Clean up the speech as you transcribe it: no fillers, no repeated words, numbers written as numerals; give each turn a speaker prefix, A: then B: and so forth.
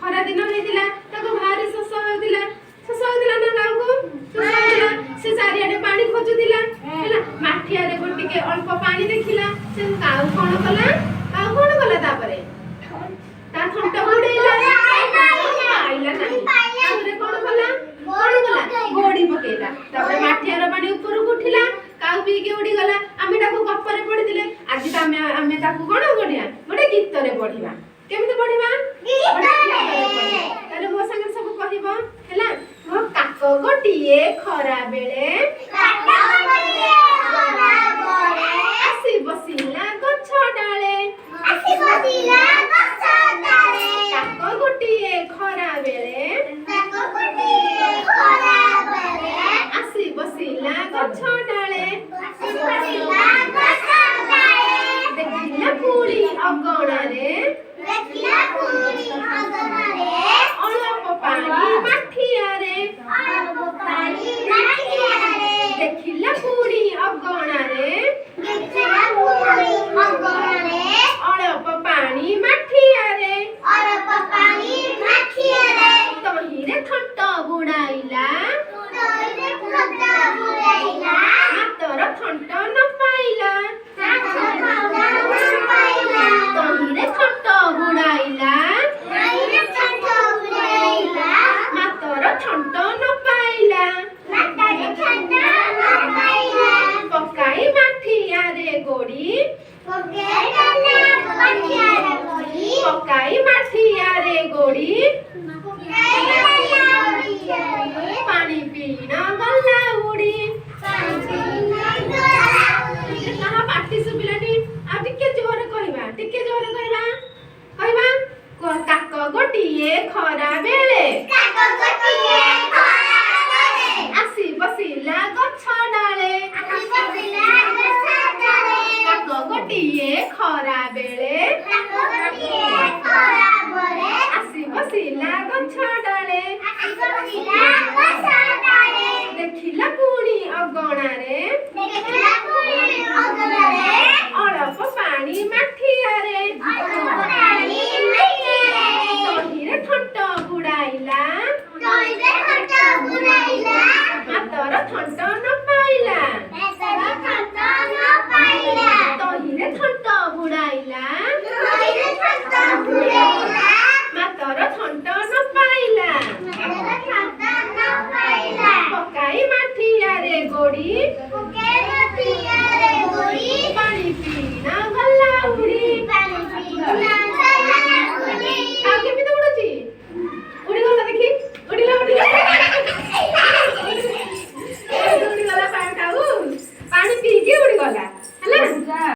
A: ଖରା ଦିନ ହେଇଥିଲା ତାକୁ ଭାରି ଶୋଷ ହେଉଥିଲା ନା କାଉକୁ ଶୋଷ ହେଉଥିଲା ସେ ଚାରିଆଡେ ପାଣି ଖୋଜୁଥିଲା ହେଲା ମାଠିଆରେ ଟିକେ ଅଳ୍ପ ପାଣି ଦେଖିଲା ସେ କାଉ କଣ କଲା ତାପରେ ତା ଥଣ୍ଟ ବୁଡେଇଲା ପାଇଲା ନାହିଁ ତାପରେ କଣ କଲା ଗୋଡି ପକେଇଲା ତାପରେ ମାଠିଆର ପାଣି ଉପରକୁ ଉଠିଲା କାଉ ପିଇକି ଉଡିଗଲା ଆମେ ତାକୁ ଗପରେ ପଢିଥିଲେ ଆଜି ତ ଆମେ ତାକୁ କଣ ପଢିବା ଗୋଟେ ଗୀତରେ ପଢିବା କେମିତି ପଢିବା ତାହେଲେ ମୋ ସାଙ୍ଗରେ ସବୁ କହିବ ହେଲା ମୋ କାକ ଗୋଟିଏ ଖରା ବେଳେ ଆସି ବସିଲା ଗଛ ଡାଳେ କାକ ଗୋଟିଏ ଖରା ବେଳେ ଆସି ବସିଲା ଗଛ ଡାଳେ ଦେଖିଲା ପୁଳି ଅଗଣାରେ ଅଳପ ପାଣି ମାଠିଆରେ ଦେଖିଲା ପୁଳି ଅଗଣାରେ ଅଳପ ପାଣି ମାଠିଆରେ ତହିଁରେ ଥଣ୍ଟ ବୁଡାଇଲା ହାତର ଥଣ୍ଟ ନ ପାଇଲା ତହିଁରେ ଥଣ୍ଟ ବୁଡାଇଲା ମାତର ଥଣ୍ଟ ନ ପାଇଲା ପକାଇ ମାଠିଆରେ ଗୋଡି ପାଣି ପିଣ ଗଲା ଉଡି କାହା ପାଟି ଶୁଭିଲାନି ଆଉ ଟିକେ ଜୋରେ କହିବା କାକ ଗୋଟିଏ ଖରା ବେଳେ ଆସି ବସିଲା ଗଛ ଡାଳେ କାକ ଗୋଟିଏ ଖରା ବେଳେ ଆସି ବସିଲା ଗଛ ଡାଳେ ଦେଖିଲା ପୁଣି ଅଗଣାରେ ଅଳପ ପାଣି ମାଠିଆରେ ତହିଁରେ ଥଣ୍ଟ ବୁଡାଇଲା ହାତର ଥଣ୍ଟ ନ